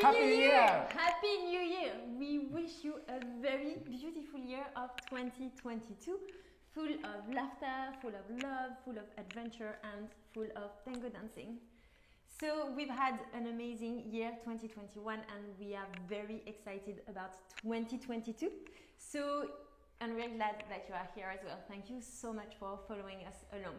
Happy New Year! Happy New Year! We wish you a very beautiful year of 2022, full of laughter, full of love, full of adventure, and full of tango dancing. So we've had an amazing year 2021 and we are very excited about 2022. And we're glad that you are here as well. Thank you so much for following us along.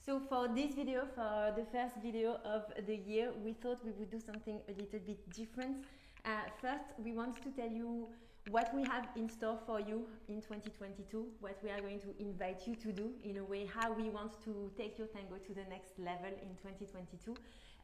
So for this video, for the first video of the year, we thought we would do something a little bit different. First, we want to tell you what we have in store for you in 2022, what we are going to invite you to do, in a way, how we want to take your tango to the next level in 2022.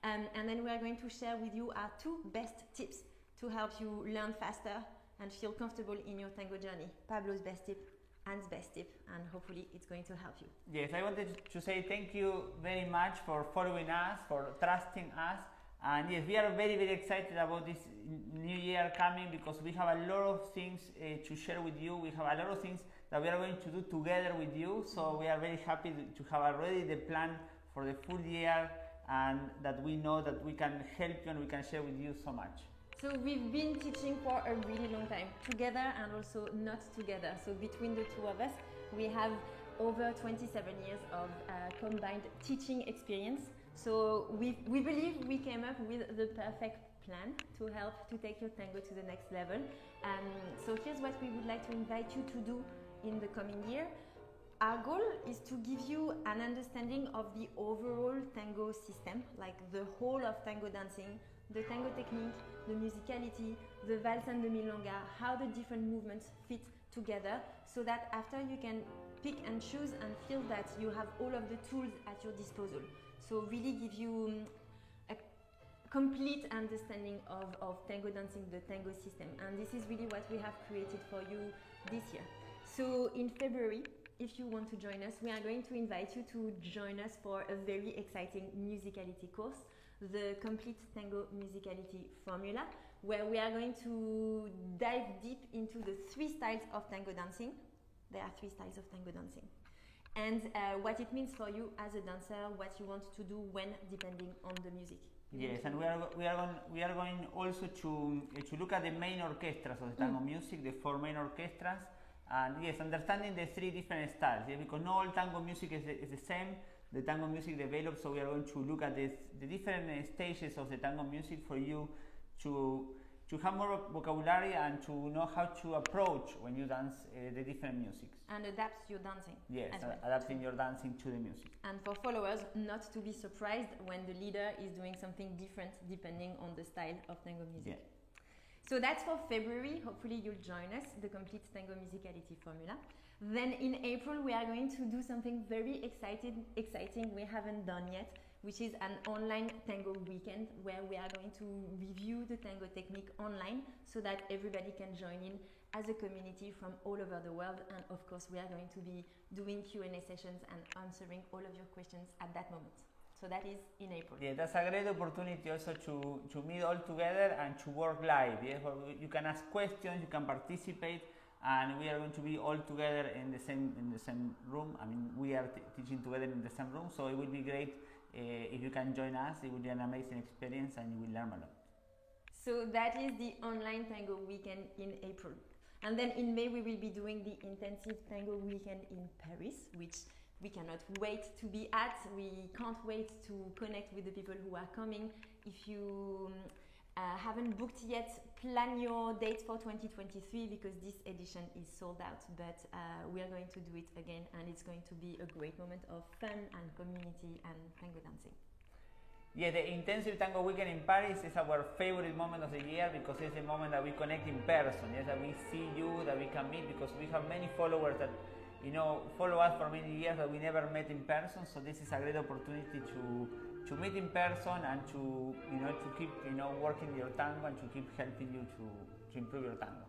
And then we are going to share with you our two best tips to help you learn faster and feel comfortable in your tango journey. Pablo's best tip, Anne's best tip, and hopefully it's going to help you. Yes, I wanted to say thank you very much for following us, for trusting us. And yes, we are very, very excited about this new year coming because we have a lot of things to share with you. We have a lot of things that we are going to do together with you. So we are very happy to have already the plan for the full year and that we know that we can help you and we can share with you so much. So we've been teaching for a really long time, together and also not together. So between the two of us, we have over 27 years of combined teaching experience. So we believe we came up with the perfect plan to help to take your tango to the next level. So here's what we would like to invite you to do in the coming year. Our goal is to give you an understanding of the overall tango system, like the whole of tango dancing, the tango technique, the musicality, the valse and the milonga, how the different movements fit together, so that after you can pick and choose and feel that you have all of the tools at your disposal. So really give you a complete understanding of tango dancing, the tango system. And this is really what we have created for you this year. So in February, if you want to join us, we are going to invite you to join us for a very exciting musicality course, the Complete Tango Musicality Formula, where we are going to dive deep into the three styles of tango dancing. There are three styles of tango dancing. And what it means for you as a dancer, what you want to do when, depending on the music. Yes, and we are going also to look at the main orchestras of the tango music, the four main orchestras. And yes, understanding the three different styles, yeah, because not all tango music is the same. The tango music develops, so we are going to look at the different stages of the tango music for you to have more vocabulary and to know how to approach when you dance the different musics. And adapt your dancing. Yes, well. Adapting your dancing to the music. And for followers, not to be surprised when the leader is doing something different depending on the style of tango music. Yeah. So that's for February. Hopefully you'll join us, the Complete Tango Musicality Formula. Then in April, we are going to do something very exciting we haven't done yet, which is an online tango weekend where we are going to review the tango technique online so that everybody can join in as a community from all over the world. And of course, we are going to be doing Q&A sessions and answering all of your questions at that moment. So that is in April. Yeah, that's a great opportunity also to meet all together and to work live. Yeah? You can ask questions, you can participate, and we are going to be all together in the same room. I mean, we are teaching together in the same room, so it will be great if you can join us. It will be an amazing experience and you will learn a lot. So that is the online tango weekend in April. And then in May, we will be doing the intensive tango weekend in Paris, which we cannot wait to be at. We can't wait to connect with the people who are coming. If you haven't booked yet, plan your dates for 2023 because this edition is sold out. But we are going to do it again and it's going to be a great moment of fun and community and tango dancing. Yeah, the intensive tango weekend in Paris is our favorite moment of the year because it's the moment that we connect in person. Yes, that we see you, that we can meet because we have many followers that follow us for many years that we never met in person. So this is a great opportunity to meet in person and to keep working your tango and to keep helping you to improve your tango.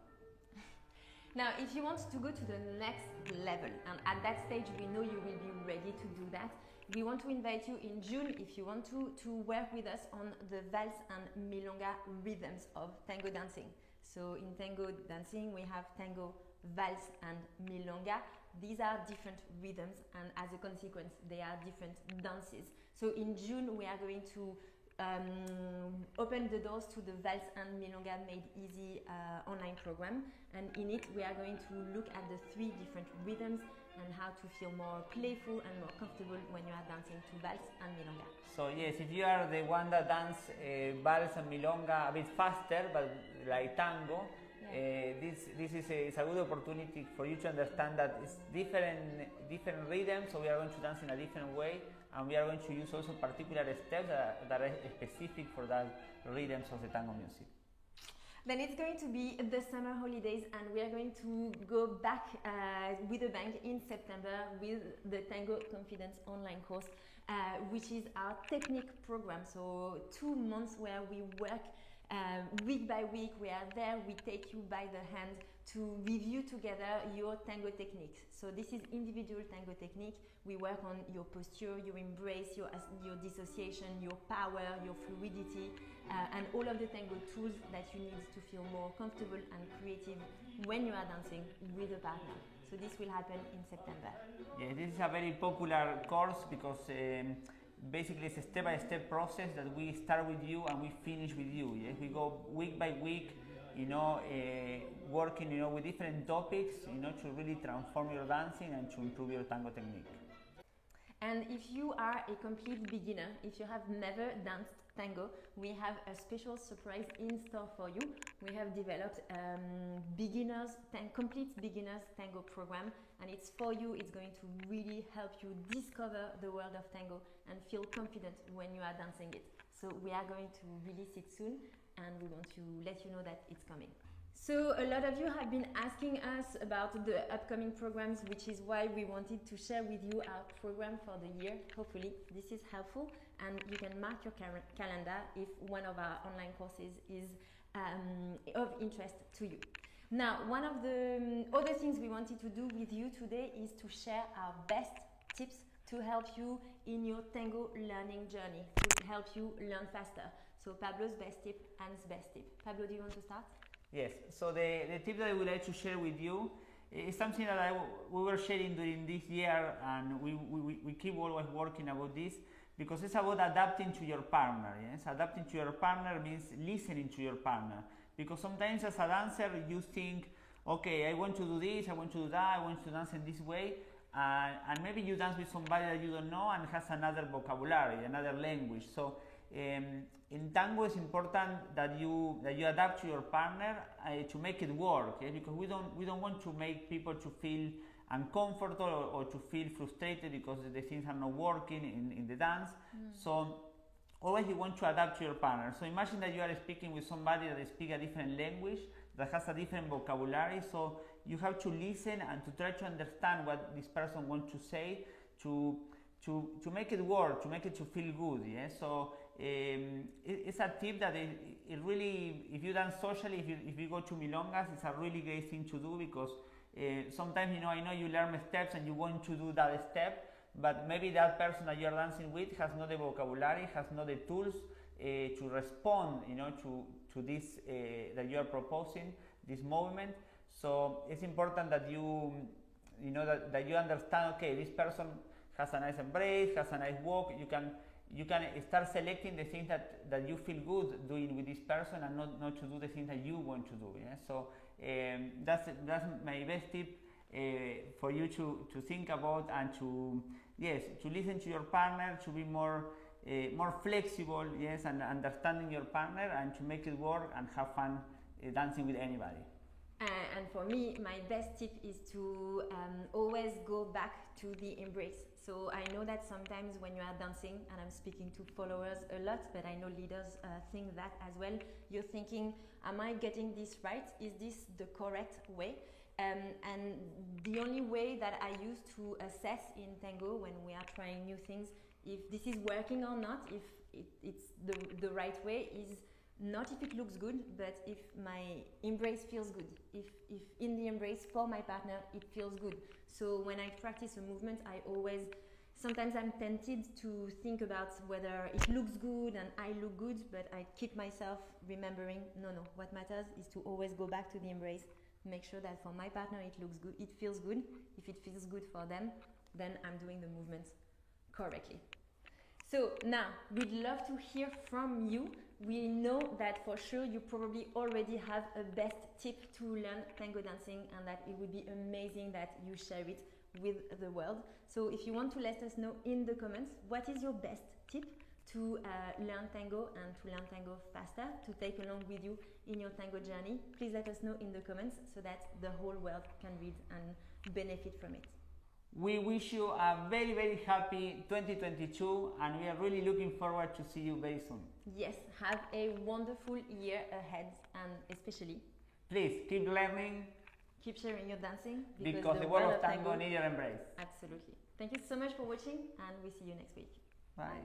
Now, if you want to go to the next level, and at that stage we know you will be ready to do that, we want to invite you in June, if you want to work with us on the valse and milonga rhythms of tango dancing. So in tango dancing, we have tango, valse and milonga. These are different rhythms and as a consequence, they are different dances. So in June, we are going to open the doors to the Vals and Milonga Made Easy online program, and in it we are going to look at the 3 different rhythms and how to feel more playful and more comfortable when you are dancing to Vals and Milonga. So yes, if you are the one that dance Vals and Milonga a bit faster, but like tango, this is a good opportunity for you to understand that it's different rhythms, so we are going to dance in a different way, and we are going to use also particular steps that are specific for that rhythms of the tango music. Then it's going to be the summer holidays, and we are going to go back with a bang in September with the Tango Confidence online course, which is our technique program. So 2 months where we work week by week. We are there, we take you by the hand to review together your tango techniques. So this is individual tango technique. We work on your posture, your embrace, your dissociation, your power, your fluidity, and all of the tango tools that you need to feel more comfortable and creative when you are dancing with a partner. So this will happen in September. Yeah, this is a very popular course because basically it's a step-by-step process that we start with you and we finish with you. Yes? We go week by week, working, with different topics, to really transform your dancing and to improve your tango technique. And if you are a complete beginner, if you have never danced tango, we have a special surprise in store for you. We have developed complete beginners tango program, and it's for you. It's going to really help you discover the world of tango and feel confident when you are dancing it. So we are going to release it soon, and we want to let you know that it's coming. So a lot of you have been asking us about the upcoming programs, which is why we wanted to share with you our program for the year. Hopefully this is helpful, and you can mark your calendar if one of our online courses is of interest to you. Now, one of the other things we wanted to do with you today is to share our best tips to help you in your tango learning journey, to help you learn faster. So Pablo's best tip, Anne's best tip. Pablo, do you want to start? Yes, so the tip that I would like to share with you is something that we were sharing during this year, and we keep always working about this, because it's about adapting to your partner. Yes, adapting to your partner means listening to your partner, because sometimes as a dancer you think, okay, I want to do this, I want to do that, I want to dance in this way, and maybe you dance with somebody that you don't know and has another vocabulary, another language. So in tango, it's important that you adapt to your partner to make it work, because we don't want to make people to feel uncomfortable or to feel frustrated because the things are not working in the dance. So always you want to adapt to your partner. So imagine that you are speaking with somebody that speaks a different language, that has a different vocabulary. So you have to listen and to try to understand what this person wants to say to make it work, to make it to feel good. Yeah? So it's a tip that it really, if you dance socially, if you go to milongas, it's a really great thing to do, because sometimes, I know you learn steps and you want to do that step, but maybe that person that you are dancing with has not the vocabulary, has not the tools to respond, to this that you are proposing, this movement. So it's important that you understand, okay, this person has a nice embrace, has a nice walk. You can start selecting the things that you feel good doing with this person, and not to do the things that you want to do. Yeah? So that's my best tip for you to think about, and to listen to your partner, to be more flexible, yes, and understanding your partner, and to make it work and have fun dancing with anybody. And for me, my best tip is to always go back to the embrace. So I know that sometimes when you are dancing, and I'm speaking to followers a lot, but I know leaders think that as well, you're thinking, am I getting this right? Is this the correct way? And the only way that I use to assess in tango when we are trying new things, if this is working or not, if it's the right way, is not if it looks good, but if my embrace feels good. If in the embrace for my partner, it feels good. So when I practice a movement, sometimes I'm tempted to think about whether it looks good and I look good, but I keep myself remembering, no, what matters is to always go back to the embrace, make sure that for my partner it looks good, it feels good. If it feels good for them, then I'm doing the movements correctly. So now, we'd love to hear from you. We know that for sure you probably already have a best tip to learn tango dancing, and that it would be amazing that you share it with the world. So if you want to let us know in the comments, what is your best tip to learn tango and to learn tango faster, to take along with you in your tango journey? Please let us know in the comments so that the whole world can read and benefit from it. We wish you a very, very happy 2022, and we are really looking forward to see you very soon. Yes, have a wonderful year ahead, and especially please keep learning, keep sharing your dancing, because the world of tango needs your embrace. Absolutely. Thank you so much for watching, and we see you next week. Bye.